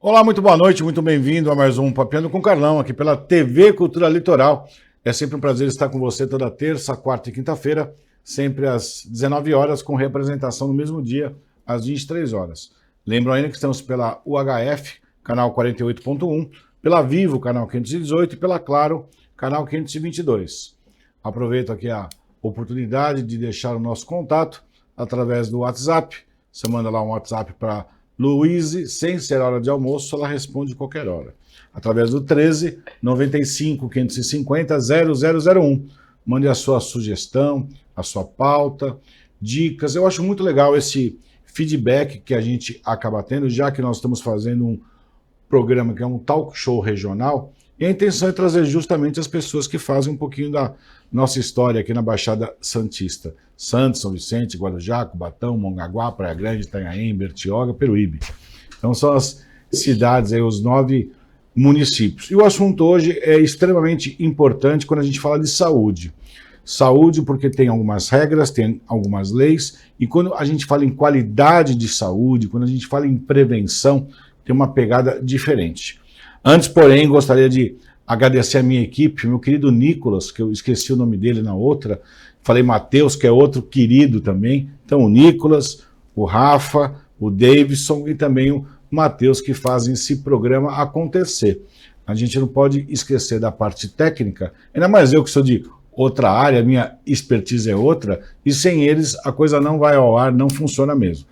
Olá, muito boa noite, muito bem-vindo a mais um Papeando com Carlão, aqui pela TV Cultura Litoral. É sempre um prazer estar com você toda terça, quarta e quinta-feira, sempre às 19 horas, com representação no mesmo dia, às 23 horas. Lembro ainda que estamos pela UHF, canal 48.1, pela Vivo, canal 518 e pela Claro, canal 522. Aproveito aqui a oportunidade de deixar o nosso contato através do WhatsApp. Você manda lá um WhatsApp para Luíse, sem ser hora de almoço, ela responde qualquer hora. Através do 13 95 550 0001. Mande a sua sugestão, a sua pauta, dicas. Eu acho muito legal esse feedback que a gente acaba tendo, já que nós estamos fazendo um programa que é um talk show regional, e a intenção é trazer justamente as pessoas que fazem um pouquinho da nossa história aqui na Baixada Santista. Santos, São Vicente, Guarujá, Cubatão, Mongaguá, Praia Grande, Itanhaém, Bertioga, Peruíbe. Então são as cidades, aí, os 9 municípios. E o assunto hoje é extremamente importante quando a gente fala de saúde. Saúde porque tem algumas regras, tem algumas leis, e quando a gente fala em qualidade de saúde, quando a gente fala em prevenção, tem uma pegada diferente. Antes, porém, gostaria de agradecer a minha equipe, meu querido Nicolas, que eu esqueci o nome dele na outra, falei Matheus, que é outro querido também, então o Nicolas, o Rafa, o Davidson e também o Matheus, que fazem esse programa acontecer. A gente não pode esquecer da parte técnica, ainda mais eu que sou de outra área, minha expertise é outra, e sem eles a coisa não vai ao ar, não funciona mesmo.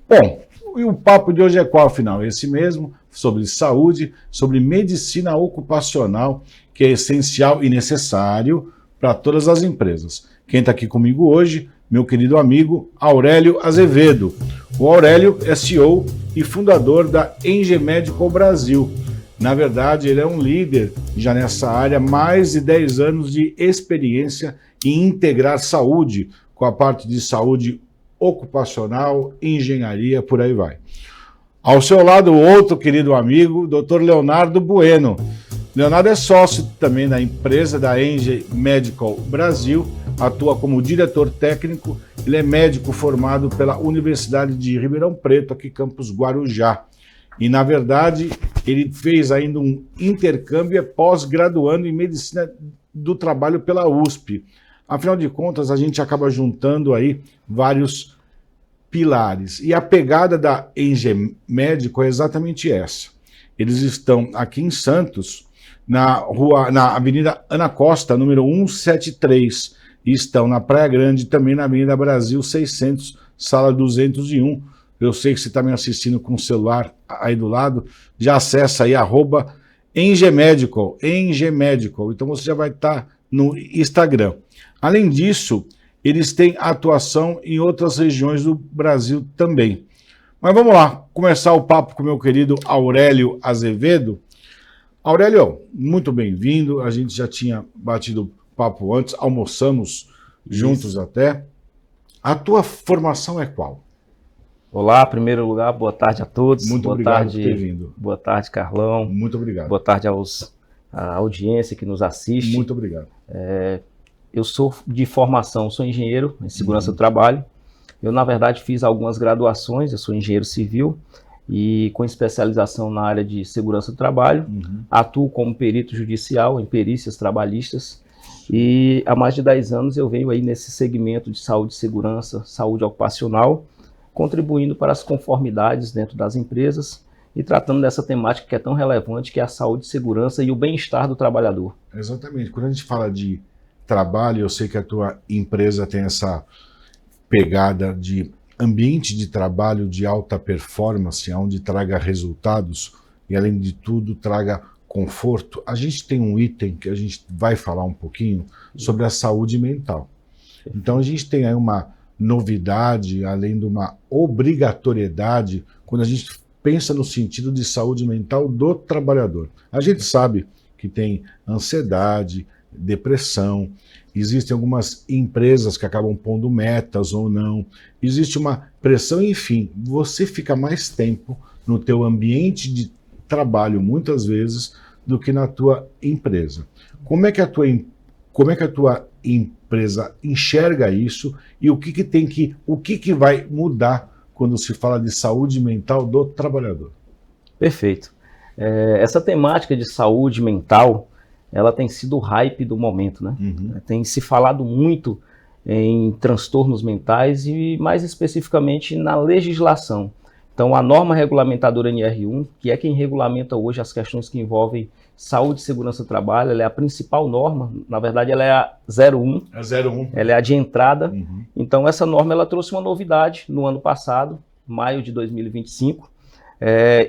Bom, e o papo de hoje é qual, afinal? Esse mesmo, sobre saúde, sobre medicina ocupacional, que é essencial e necessário para todas as empresas. Quem está aqui comigo hoje, meu querido amigo Aurélio Azevedo. O Aurélio é CEO e fundador da Enge Medical Brasil. Na verdade, ele é um líder já nessa área, mais de 10 anos de experiência em integrar saúde com a parte de saúde ocupacional, engenharia, por aí vai. Ao seu lado, outro querido amigo, Dr. Leonardo Bueno. Leonardo é sócio também da empresa da Enge Medical Brasil, atua como diretor técnico, ele é médico formado pela Universidade de Ribeirão Preto, aqui campus Guarujá. E, na verdade, ele fez ainda um intercâmbio pós-graduando em medicina do trabalho pela USP. Afinal de contas, a gente acaba juntando aí vários pilares. E a pegada da Enge Medical é exatamente essa. Eles estão aqui em Santos, na Avenida Ana Costa, número 173, e estão na Praia Grande, também na Avenida Brasil 600, sala 201. Eu sei que você está me assistindo com o celular aí do lado, já acessa aí, @EngeMedical, Enge Medical. Então você já vai estar no Instagram. Além disso, eles têm atuação em outras regiões do Brasil também. Mas vamos lá, começar o papo com o meu querido Aurélio Azevedo. Aurélio, muito bem-vindo. A gente já tinha batido papo antes, almoçamos juntos até. A tua formação é qual? Olá, em primeiro lugar, boa tarde a todos. Muito obrigado por ter vindo. Boa tarde, Carlão. Muito obrigado. Boa tarde à audiência que nos assiste. Muito obrigado. Eu sou de formação, sou engenheiro em segurança do trabalho. Eu, na verdade, fiz algumas graduações, eu sou engenheiro civil e com especialização na área de segurança do trabalho. Atuo como perito judicial em perícias trabalhistas e há mais de 10 anos eu venho aí nesse segmento de saúde e segurança, saúde ocupacional, contribuindo para as conformidades dentro das empresas e tratando dessa temática que é tão relevante, que é a saúde, segurança e o bem-estar do trabalhador. Exatamente. Quando a gente fala de trabalho, eu sei que a tua empresa tem essa pegada de ambiente de trabalho de alta performance, onde traga resultados e, além de tudo, traga conforto. A gente tem um item que a gente vai falar um pouquinho sobre a saúde mental. Então, a gente tem aí uma novidade, além de uma obrigatoriedade, quando a gente pensa no sentido de saúde mental do trabalhador. A gente sabe que tem ansiedade, depressão, existem algumas empresas que acabam pondo metas ou não, existe uma pressão, enfim, você fica mais tempo no teu ambiente de trabalho, muitas vezes, do que na tua empresa. Como é que a tua empresa enxerga isso e o que vai mudar quando se fala de saúde mental do trabalhador? Perfeito. Essa temática de saúde mental, ela tem sido o hype do momento, né? Tem se falado muito em transtornos mentais e mais especificamente na legislação. Então, a norma regulamentadora NR1, que é quem regulamenta hoje as questões que envolvem saúde e segurança do trabalho, ela é a principal norma, na verdade ela é a 01. É 01. Ela é a de entrada. Então, essa norma ela trouxe uma novidade no ano passado, maio de 2025,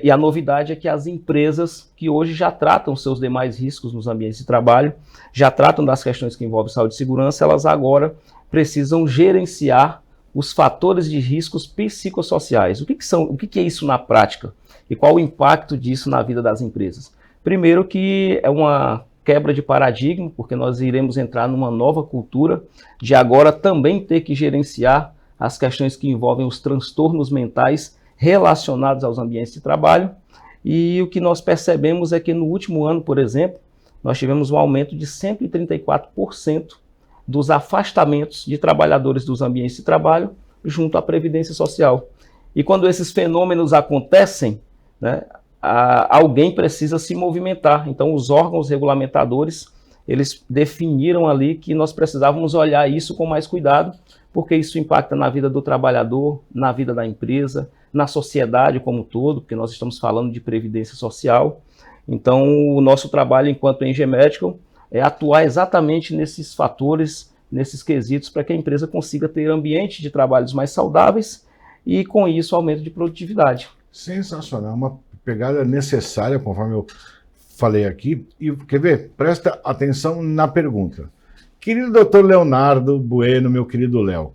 e a novidade é que as empresas que hoje já tratam seus demais riscos nos ambientes de trabalho, já tratam das questões que envolvem saúde e segurança, elas agora precisam gerenciar os fatores de riscos psicossociais. O que é isso na prática? E qual o impacto disso na vida das empresas? Primeiro que é uma quebra de paradigma, porque nós iremos entrar numa nova cultura de agora também ter que gerenciar as questões que envolvem os transtornos mentais relacionados aos ambientes de trabalho. E o que nós percebemos é que no último ano, por exemplo, nós tivemos um aumento de 134% dos afastamentos de trabalhadores dos ambientes de trabalho junto à Previdência Social. E quando esses fenômenos acontecem, né, alguém precisa se movimentar. Então, os órgãos regulamentadores, eles definiram ali que nós precisávamos olhar isso com mais cuidado, porque isso impacta na vida do trabalhador, na vida da empresa, na sociedade como um todo, porque nós estamos falando de Previdência Social. Então, o nosso trabalho enquanto Engie Medical é atuar exatamente nesses fatores, nesses quesitos, para que a empresa consiga ter ambientes de trabalhos mais saudáveis e, com isso, aumento de produtividade. Sensacional, uma pegada necessária, conforme eu falei aqui. E quer ver? Presta atenção na pergunta. Querido doutor Leonardo Bueno, meu querido Léo.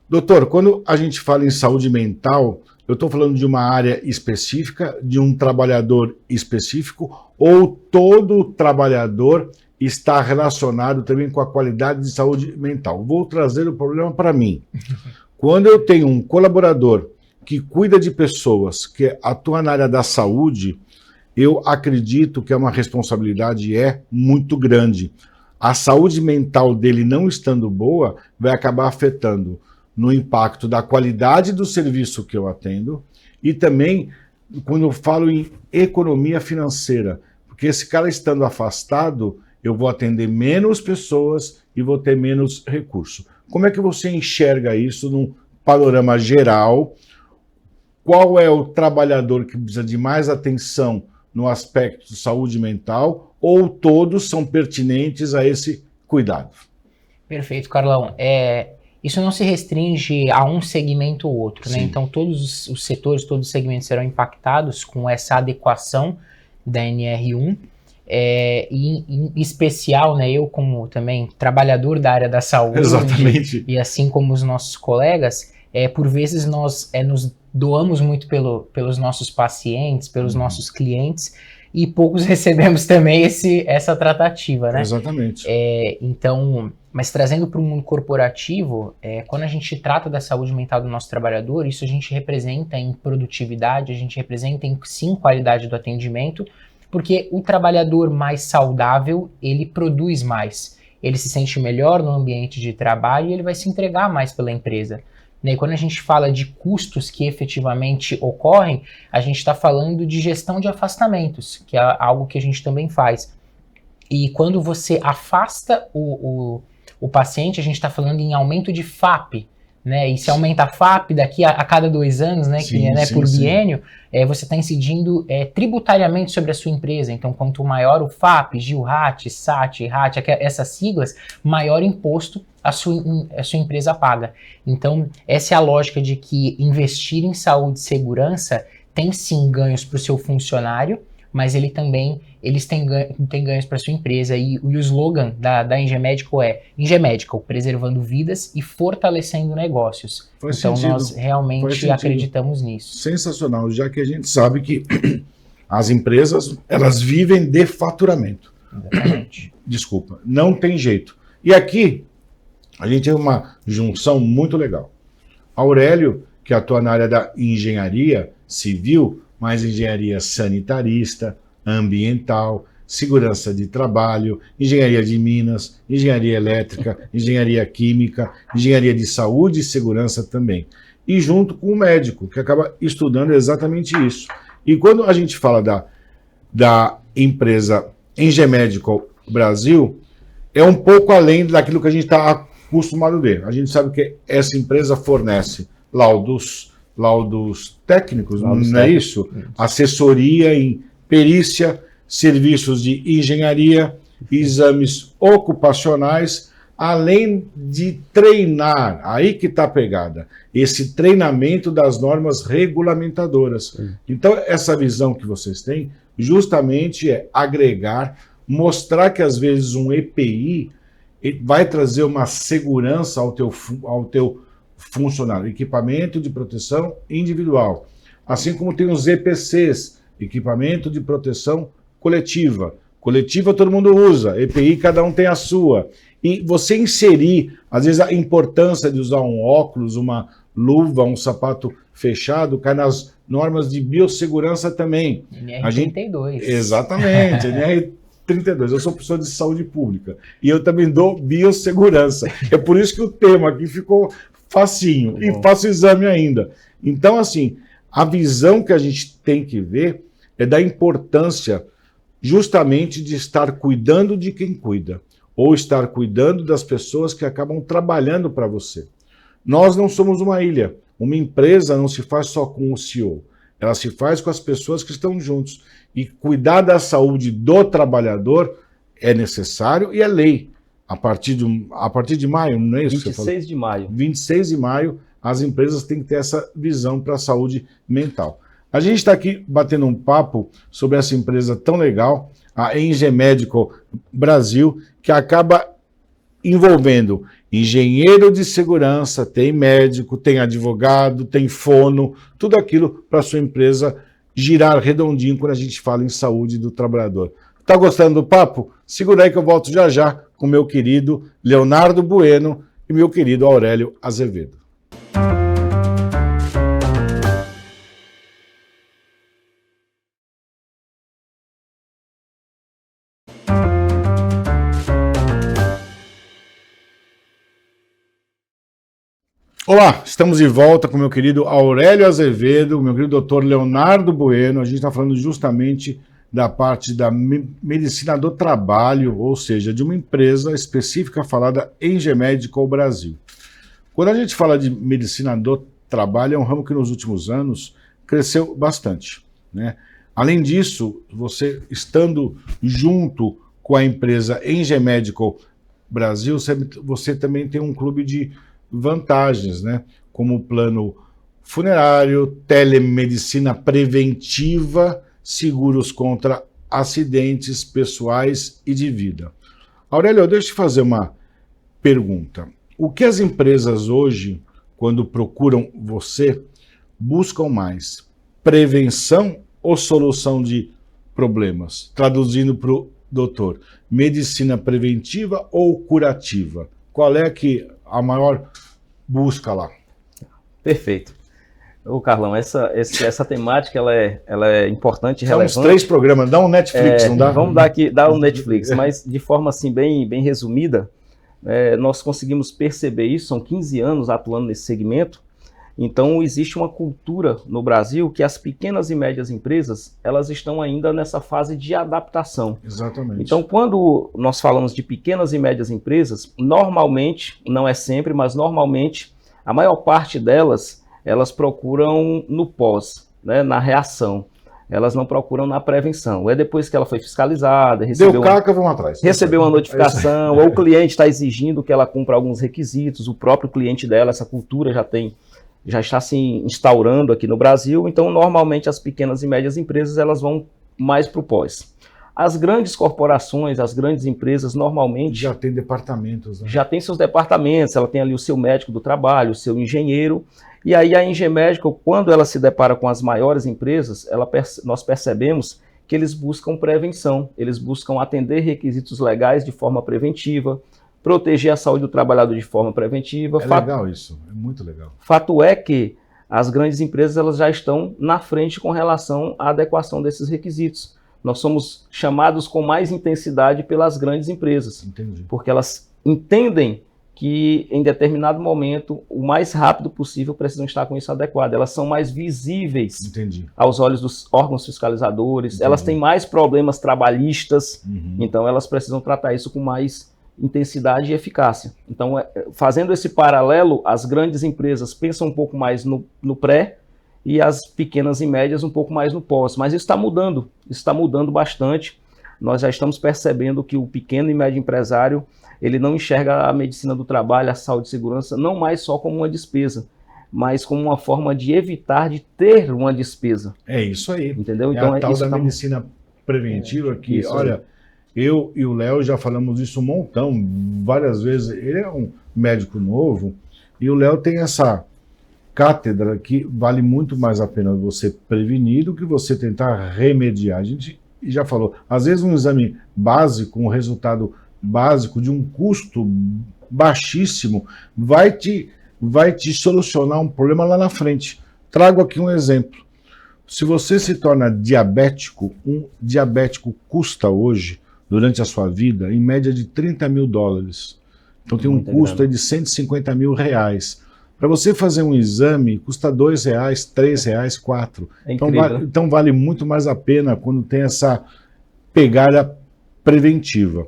Doutor, quando a gente fala em saúde mental, eu estou falando de uma área específica, de um trabalhador específico, ou todo trabalhador está relacionado também com a qualidade de saúde mental? Vou trazer o problema para mim. Quando eu tenho um colaborador que cuida de pessoas, que atua na área da saúde, eu acredito que é uma responsabilidade muito grande. A saúde mental dele não estando boa, vai acabar afetando no impacto da qualidade do serviço que eu atendo e também quando eu falo em economia financeira, porque esse cara estando afastado, eu vou atender menos pessoas e vou ter menos recurso. Como é que você enxerga isso num panorama geral? Qual é o trabalhador que precisa de mais atenção no aspecto de saúde mental, ou todos são pertinentes a esse cuidado? Perfeito, Carlão. Isso não se restringe a um segmento ou outro, né? Então todos os setores, todos os segmentos serão impactados com essa adequação da NR1. E em especial, né, eu como também trabalhador da área da saúde, exatamente, e assim como os nossos colegas, por vezes nós nos doamos muito pelos nossos pacientes, pelos nossos clientes, e poucos recebemos também essa tratativa, né? Exatamente. Então, mas trazendo para o mundo corporativo, quando a gente trata da saúde mental do nosso trabalhador, isso a gente representa em produtividade, a gente representa em, sim, qualidade do atendimento, porque o trabalhador mais saudável, ele produz mais, ele se sente melhor no ambiente de trabalho e ele vai se entregar mais pela empresa. E quando a gente fala de custos que efetivamente ocorrem, a gente está falando de gestão de afastamentos, que é algo que a gente também faz. E quando você afasta o paciente, a gente está falando em aumento de FAP, né? E se aumenta a FAP daqui a cada 2 anos, né? Sim, que é, né, sim, por sim. biênio, você está incidindo tributariamente sobre a sua empresa. Então, quanto maior o FAP, GIL-RAT, SAT, RAT, essas siglas, maior imposto a sua empresa paga. Então, essa é a lógica de que investir em saúde e segurança tem sim ganhos para o seu funcionário, mas eles têm ganhos para sua empresa. E o slogan da Engie Medical é Engie Medical, preservando vidas e fortalecendo negócios. Faz então sentido. Nós realmente acreditamos nisso. Sensacional, já que a gente sabe que as empresas, elas vivem de faturamento. Exatamente. Desculpa, não tem jeito. E aqui, a gente tem uma junção muito legal. Aurélio, que atua na área da engenharia civil, mais engenharia sanitarista, ambiental, segurança de trabalho, engenharia de minas, engenharia elétrica, engenharia química, engenharia de saúde e segurança também. E junto com o médico, que acaba estudando exatamente isso. E quando a gente fala da da empresa Enge Medical Brasil é um pouco além daquilo que a gente está acostumado a ver. A gente sabe que essa empresa fornece laudos técnicos, não é isso? Assessoria em perícia, serviços de engenharia, exames ocupacionais, além de treinar, aí que está a pegada, esse treinamento das normas regulamentadoras. Então, essa visão que vocês têm, justamente é agregar, mostrar que às vezes um EPI vai trazer uma segurança ao teu funcionário, equipamento de proteção individual. Assim como tem os EPCs, equipamento de proteção coletiva. Coletiva todo mundo usa, EPI cada um tem a sua. E você inserir, às vezes, a importância de usar um óculos, uma luva, um sapato fechado, cai nas normas de biossegurança também. NR32. Exatamente, NR32. Eu sou professor de saúde pública e eu também dou biossegurança. É por isso que o tema aqui ficou facinho e faço exame ainda. Então, assim, a visão que a gente tem que ver é da importância justamente de estar cuidando de quem cuida, ou estar cuidando das pessoas que acabam trabalhando para você. Nós não somos uma ilha. Uma empresa não se faz só com o CEO, ela se faz com as pessoas que estão juntos. E cuidar da saúde do trabalhador é necessário e é lei. A partir de maio, não é isso que você falou? 26 de maio. 26 de maio, as empresas têm que ter essa visão para a saúde mental. A gente está aqui batendo um papo sobre essa empresa tão legal, a Enge Medical Brasil, que acaba envolvendo engenheiro de segurança, tem médico, tem advogado, tem fono, tudo aquilo para a sua empresa girar redondinho quando a gente fala em saúde do trabalhador. Tá gostando do papo? Segura aí que eu volto já já com meu querido Leonardo Bueno e meu querido Aurélio Azevedo. Olá, estamos de volta com meu querido Aurélio Azevedo, meu querido doutor Leonardo Bueno. A gente está falando justamente da parte da medicina do trabalho, ou seja, de uma empresa específica falada Enge Medical Brasil. Quando a gente fala de medicina do trabalho, é um ramo que nos últimos anos cresceu bastante, né? Além disso, você estando junto com a empresa Enge Medical Brasil, você também tem um clube de vantagens, né? Como plano funerário, telemedicina preventiva, seguros contra acidentes pessoais e de vida. Aurélio, deixa eu te fazer uma pergunta. O que as empresas hoje, quando procuram você, buscam mais? Prevenção ou solução de problemas? Traduzindo para o doutor, medicina preventiva ou curativa? Qual é que a maior busca lá? Perfeito. Ô, Carlão, essa temática ela é importante e relevante. São uns 3 programas, dá um Netflix, não dá? Vamos dar um Netflix, mas de forma assim bem resumida, nós conseguimos perceber isso, são 15 anos atuando nesse segmento, então existe uma cultura no Brasil que as pequenas e médias empresas, elas estão ainda nessa fase de adaptação. Exatamente. Então, quando nós falamos de pequenas e médias empresas, normalmente, não é sempre, mas normalmente, a maior parte delas, elas procuram no pós, né, na reação. Elas não procuram na prevenção. É depois que ela foi fiscalizada, recebeu vamos atrás. Recebeu uma notificação, ou o cliente está exigindo que ela cumpra alguns requisitos, o próprio cliente dela, essa cultura já está se instaurando aqui no Brasil, então normalmente as pequenas e médias empresas elas vão mais para o pós. As grandes corporações, as grandes empresas normalmente... Já tem departamentos, né? Já tem seus departamentos, ela tem ali o seu médico do trabalho, o seu engenheiro, e aí a Enge Medical, quando ela se depara com as maiores empresas, nós percebemos que eles buscam prevenção, eles buscam atender requisitos legais de forma preventiva, proteger a saúde do trabalhador de forma preventiva. Legal isso, é muito legal. Fato é que as grandes empresas elas já estão na frente com relação à adequação desses requisitos. Nós somos chamados com mais intensidade pelas grandes empresas. Entendi. Porque elas entendem que em determinado momento, o mais rápido possível, precisam estar com isso adequado. Elas são mais visíveis Entendi. aos olhos dos órgãos fiscalizadores, Entendi. elas têm mais problemas trabalhistas, Uhum. então elas precisam tratar isso com mais intensidade e eficácia. Então, fazendo esse paralelo, as grandes empresas pensam um pouco mais no pré e as pequenas e médias um pouco mais no pós. Mas isso está mudando bastante. Nós já estamos percebendo que o pequeno e médio empresário, ele não enxerga a medicina do trabalho, a saúde e segurança, não mais só como uma despesa, mas como uma forma de evitar de ter uma despesa. É isso aí. Entendeu? É Então, a tal isso da medicina preventiva que, Isso olha, eu e o Léo já falamos isso um montão, várias vezes. Ele é um médico novo e o Léo tem essa cátedra que vale muito mais a pena você prevenir do que você tentar remediar. A gente já falou, às vezes um exame básico, um resultado básico de um custo baixíssimo vai te solucionar um problema lá na frente. Trago aqui um exemplo. Se você se torna diabético, um diabético custa hoje, durante a sua vida, em média de $30 mil. Então tem um Muito custo aí grande. de R$150 mil. Para você fazer um exame, custa R$2, R$3, R$4. é Então incrível. então vale muito mais a pena quando tem essa pegada preventiva.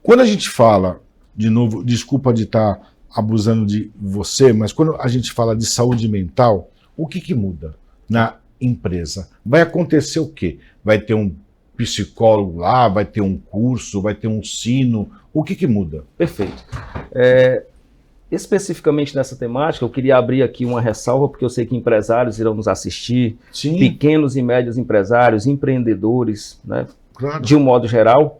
Quando a gente fala, de novo, desculpa de estar abusando de você, mas quando a gente fala de saúde mental, o que muda na empresa? Vai acontecer o quê? Vai ter um psicólogo lá, vai ter um curso, vai ter um sino, o que muda? Perfeito. Especificamente nessa temática, eu queria abrir aqui uma ressalva, porque eu sei que empresários irão nos assistir, Sim, pequenos e médios empresários, empreendedores, né, claro. de um modo geral.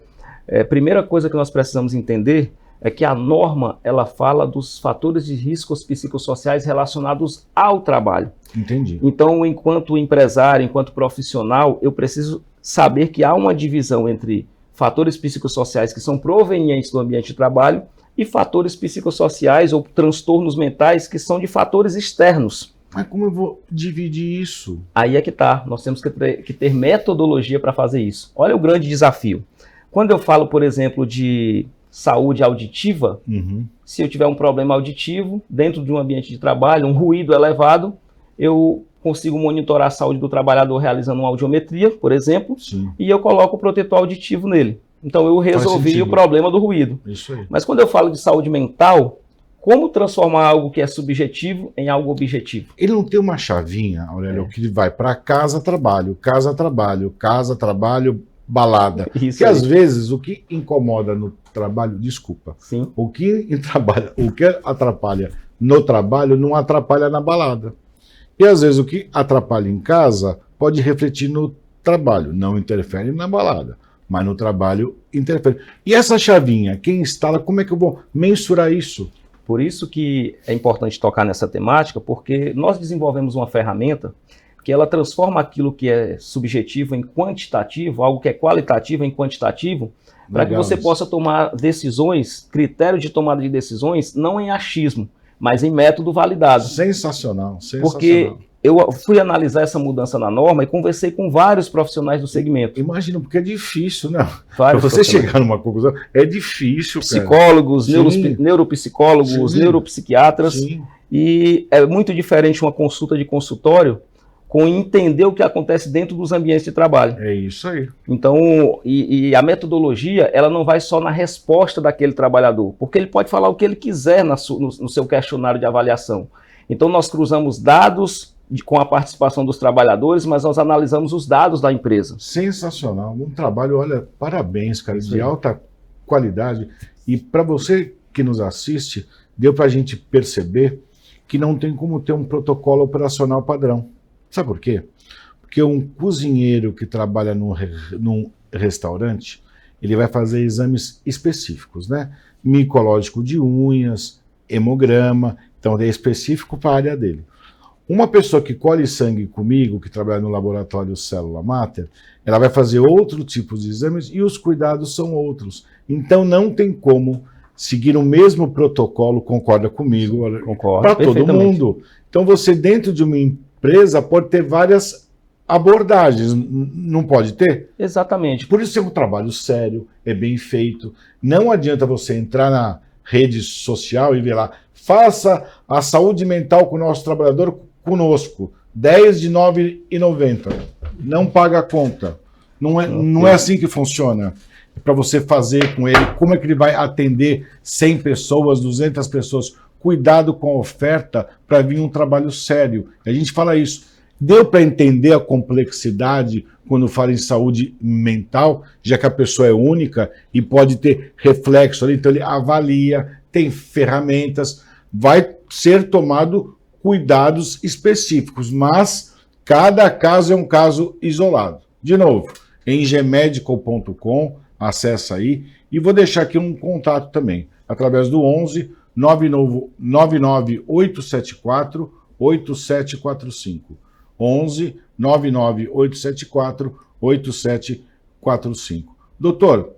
Primeira coisa que nós precisamos entender é que a norma, ela fala dos fatores de riscos psicossociais relacionados ao trabalho. Entendi. Então, enquanto empresário, enquanto profissional, eu preciso saber que há uma divisão entre fatores psicossociais que são provenientes do ambiente de trabalho e fatores psicossociais ou transtornos mentais que são de fatores externos. Mas como eu vou dividir isso? Aí é que tá, nós temos que ter metodologia para fazer isso. Olha o grande desafio. Quando eu falo, por exemplo, de saúde auditiva, se eu tiver um problema auditivo dentro de um ambiente de trabalho, um ruído elevado, eu consigo monitorar a saúde do trabalhador realizando uma audiometria, por exemplo, Sim, e eu coloco o protetor auditivo nele. Então eu resolvi sentido. o problema do ruído. isso aí. Mas quando eu falo de saúde mental, como transformar algo que é subjetivo em algo objetivo? Ele não tem uma chavinha, Aurélio, que ele vai para casa, trabalho, casa, trabalho, casa, trabalho, balada. Isso Que aí. às vezes o que incomoda no trabalho, desculpa, Sim, o que atrapalha no trabalho não atrapalha na balada. E às vezes o que atrapalha em casa pode refletir no trabalho, não interfere na balada, mas no trabalho interfere. E essa chavinha, quem instala, como é que eu vou mensurar isso? por isso que é importante tocar nessa temática, porque nós desenvolvemos uma ferramenta que ela transforma aquilo que é subjetivo em quantitativo, algo que é qualitativo em quantitativo, para que Legal você isso. possa tomar decisões, critério de tomada de decisões, não em achismo, mas em método validado. Sensacional, sensacional. Porque eu fui analisar essa mudança na norma e conversei com vários profissionais do segmento. Imagina, porque é difícil, né? Para Vários você profissionais. chegar numa conclusão, é difícil, cara. Psicólogos, Sim. neuropsicólogos, Sim. neuropsiquiatras, Sim, e é muito diferente uma consulta de consultório com entender o que acontece dentro dos ambientes de trabalho. é isso aí. Então, e a metodologia, ela não vai só na resposta daquele trabalhador, porque ele pode falar o que ele quiser no seu questionário de avaliação. Então, nós cruzamos dados com a participação dos trabalhadores, mas nós analisamos os dados da empresa. Sensacional. Um trabalho, olha, parabéns, cara, Isso de aí. alta qualidade. E para você que nos assiste, deu para a gente perceber que não tem como ter um protocolo operacional padrão. Sabe por quê? Porque um cozinheiro que trabalha num restaurante, ele vai fazer exames específicos, né? Micológico de unhas, hemograma, então é específico para a área dele. Uma pessoa que colhe sangue comigo, que trabalha no laboratório Célula Mater, ela vai fazer outro tipo de exames e os cuidados são outros. Então não tem como seguir o mesmo protocolo, concorda comigo, Concordo para todo perfeitamente. mundo. Então você dentro de uma empresa pode ter várias abordagens, não pode ter? Exatamente. Por isso é um trabalho sério, é bem feito. Não adianta você entrar na rede social e vê lá, faça a saúde mental com o nosso trabalhador conosco, 10 de R$ 9,90. Não paga a conta. Não é assim que funciona. É para você fazer com ele, como é que ele vai atender 100 pessoas, 200 pessoas. Cuidado com a oferta para vir um trabalho sério. A gente fala isso. Deu para entender a complexidade quando fala em saúde mental, já que a pessoa é única e pode ter reflexo ali. Então ele avalia, tem ferramentas, vai ser tomado cuidados específicos, mas cada caso é um caso isolado. De novo, engemedical.com, acessa aí, e vou deixar aqui um contato também, através do 11 99874 8745. 11 99874 8745. Doutor,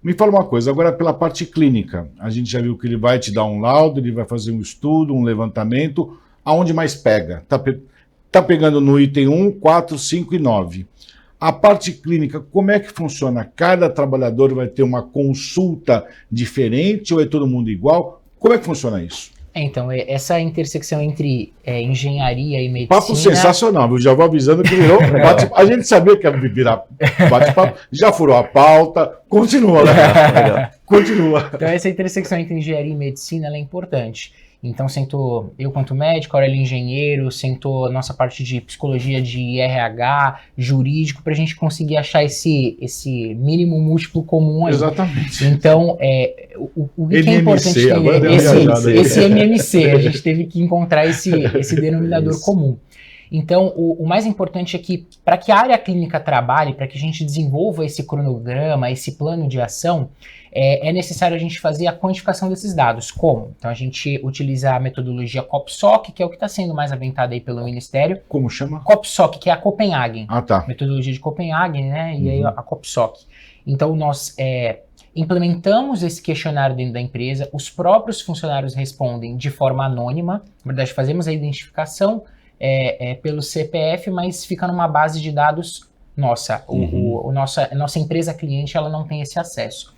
me fala uma coisa, agora pela parte clínica, a gente já viu que ele vai te dar um laudo, ele vai fazer um estudo, um levantamento, aonde mais pega? Tá pegando no item 1, 4, 5 e 9. A parte clínica, como é que funciona? Cada trabalhador vai ter uma consulta diferente ou é todo mundo igual? Como é que funciona isso? Então, essa intersecção entre engenharia e medicina... Papo sensacional, eu já vou avisando que virou bate-papo. A gente sabia que ia virar bate-papo, já furou a pauta, continua, né? Continua. Então, essa intersecção entre engenharia e medicina ela é importante. Então, sentou eu quanto médico, Aurélio engenheiro, sentou nossa parte de psicologia de RH, jurídico, para a gente conseguir achar esse mínimo múltiplo comum aí. Exatamente. Então, o que é importante ter esse MMC, a gente teve que encontrar esse denominador comum. Então, o mais importante é que, para que a área clínica trabalhe, para que a gente desenvolva esse cronograma, esse plano de ação, é necessário a gente fazer a quantificação desses dados. Como? Então, a gente utiliza a metodologia COPSOC, que é o que está sendo mais aventada aí pelo Ministério. Como chama? COPSOC, que é a Copenhagen. Ah, tá. Metodologia de Copenhagen, né? E aí a COPSOC. Então, nós implementamos esse questionário dentro da empresa, os próprios funcionários respondem de forma anônima. Na verdade, fazemos a identificação pelo CPF, mas fica numa base de dados nossa. A nossa empresa cliente ela não tem esse acesso.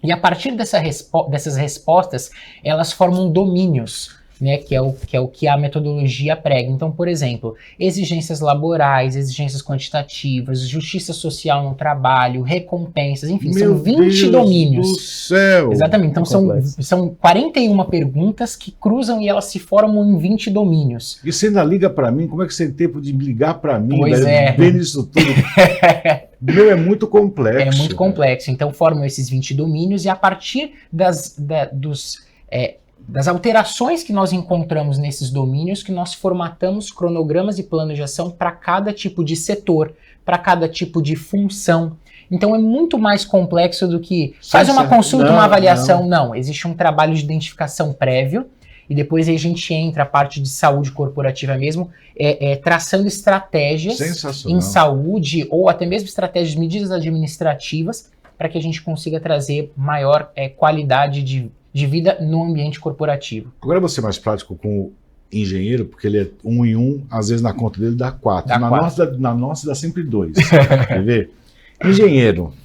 E a partir dessas respostas, elas formam domínios, né, que é o que a metodologia prega. Então, por exemplo, exigências laborais, exigências quantitativas, justiça social no trabalho, recompensas, enfim, são 20 domínios. Meu Deus do céu! Exatamente, então são 41 perguntas que cruzam e elas se formam em 20 domínios. E você ainda liga para mim? Como é que você tem tempo de ligar para mim? Pois é. Vendo isso tudo? Meu, é muito complexo. É muito complexo. Então formam esses 20 domínios e a partir das alterações que nós encontramos nesses domínios que nós formatamos cronogramas e planos de ação para cada tipo de setor, para cada tipo de função. Então é muito mais complexo do que faz uma consulta, uma avaliação. Não, existe um trabalho de identificação prévio e depois aí a gente entra a parte de saúde corporativa mesmo, traçando estratégias em saúde ou até mesmo estratégias de medidas administrativas para que a gente consiga trazer maior qualidade de vida no ambiente corporativo. Agora eu vou ser mais prático com o engenheiro, porque ele é 1 em 1, às vezes na conta dele dá 4. Na nossa dá sempre 2. Quer ver? Engenheiro,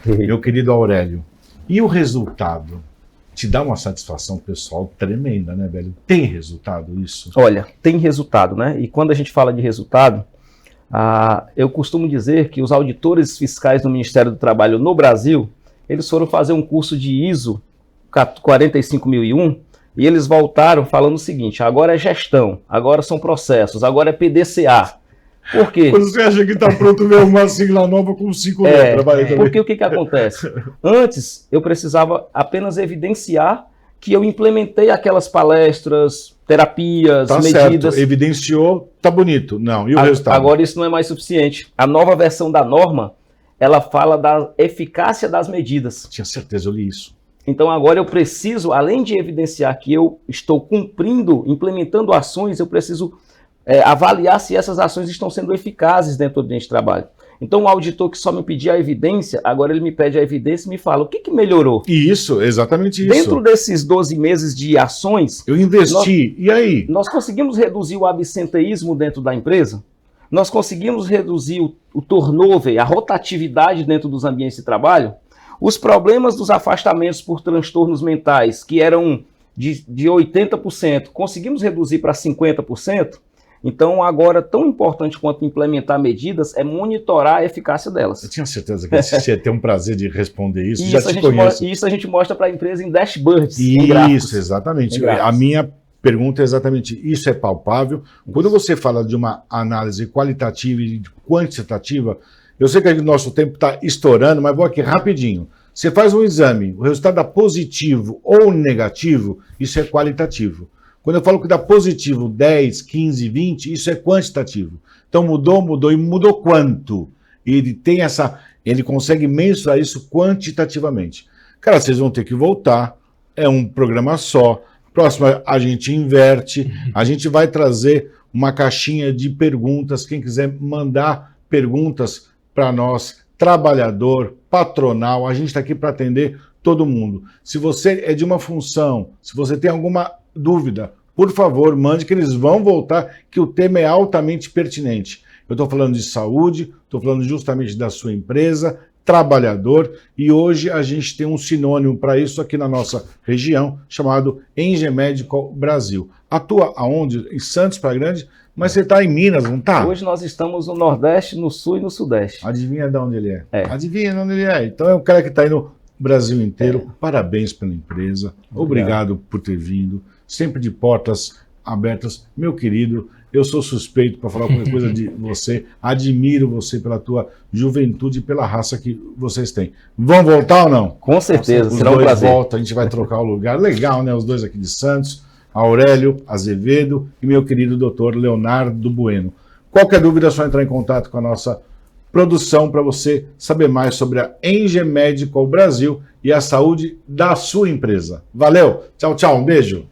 meu querido Aurélio, e o resultado? Te dá uma satisfação pessoal tremenda, né, velho? Tem resultado isso? Olha, tem resultado, né? E quando a gente fala de resultado, eu costumo dizer que os auditores fiscais do Ministério do Trabalho no Brasil, eles foram fazer um curso de ISO 45001 e eles voltaram falando o seguinte: agora é gestão, agora são processos, agora é PDCA. Por quê? Quando você acha que está pronto ver uma sigla nova com 5 letras. Porque o que acontece? Antes eu precisava apenas evidenciar que eu implementei aquelas palestras, terapias, medidas. Certo. Evidenciou, tá bonito. Não, e o resultado? Agora isso não é mais suficiente. A nova versão da norma, ela fala da eficácia das medidas. Tinha certeza, eu li isso. Então agora eu preciso, além de evidenciar que eu estou cumprindo, implementando ações, eu preciso avaliar se essas ações estão sendo eficazes dentro do ambiente de trabalho. Então o auditor que só me pedia a evidência, agora ele me pede a evidência e me fala o que melhorou. Isso, exatamente isso. Dentro desses 12 meses de ações... Eu investi, e aí? Nós conseguimos reduzir o absenteísmo dentro da empresa? Nós conseguimos reduzir o turnover, a rotatividade dentro dos ambientes de trabalho? Os problemas dos afastamentos por transtornos mentais, que eram de 80%, conseguimos reduzir para 50%. Então, agora, tão importante quanto implementar medidas é monitorar a eficácia delas. Eu tinha certeza que você ia ter um prazer de responder isso. Já te conheço. Isso a gente mostra para a empresa em dashboards. Isso, exatamente. A minha pergunta é exatamente isso, é palpável. Quando você fala de uma análise qualitativa e quantitativa, eu sei que o nosso tempo está estourando, mas vou aqui rapidinho. Você faz um exame, o resultado dá positivo ou negativo, isso é qualitativo. Quando eu falo que dá positivo 10, 15, 20, isso é quantitativo. Então mudou e mudou quanto? Ele consegue mensurar isso quantitativamente. Cara, vocês vão ter que voltar, é um programa só. Próximo a gente inverte, a gente vai trazer uma caixinha de perguntas, quem quiser mandar perguntas para nós, trabalhador, patronal, a gente está aqui para atender todo mundo. Se você é de uma função, se você tem alguma dúvida, por favor, mande que eles vão voltar, que o tema é altamente pertinente. Eu estou falando de saúde, estou falando justamente da sua empresa, trabalhador, e hoje a gente tem um sinônimo para isso aqui na nossa região, chamado Enge Medical Brasil. Atua aonde? Em Santos, Praia Grande, mas você está em Minas, não está? Hoje nós estamos no Nordeste, no Sul e no Sudeste. Adivinha de onde ele é? Adivinha de onde ele é. Então é um cara que está aí no Brasil inteiro. Parabéns pela empresa. Obrigado por ter vindo. Sempre de portas abertas. Meu querido, eu sou suspeito para falar qualquer coisa de você. Admiro você pela tua juventude e pela raça que vocês têm. Vão voltar ou não? Com certeza, será um prazer. Voltam, a gente vai trocar o lugar. Legal, né? Os dois aqui de Santos, Aurélio Azevedo e meu querido doutor Leonardo Bueno. Qualquer dúvida é só entrar em contato com a nossa produção para você saber mais sobre a Enge Medical Brasil e a saúde da sua empresa. Valeu, tchau, tchau, um beijo.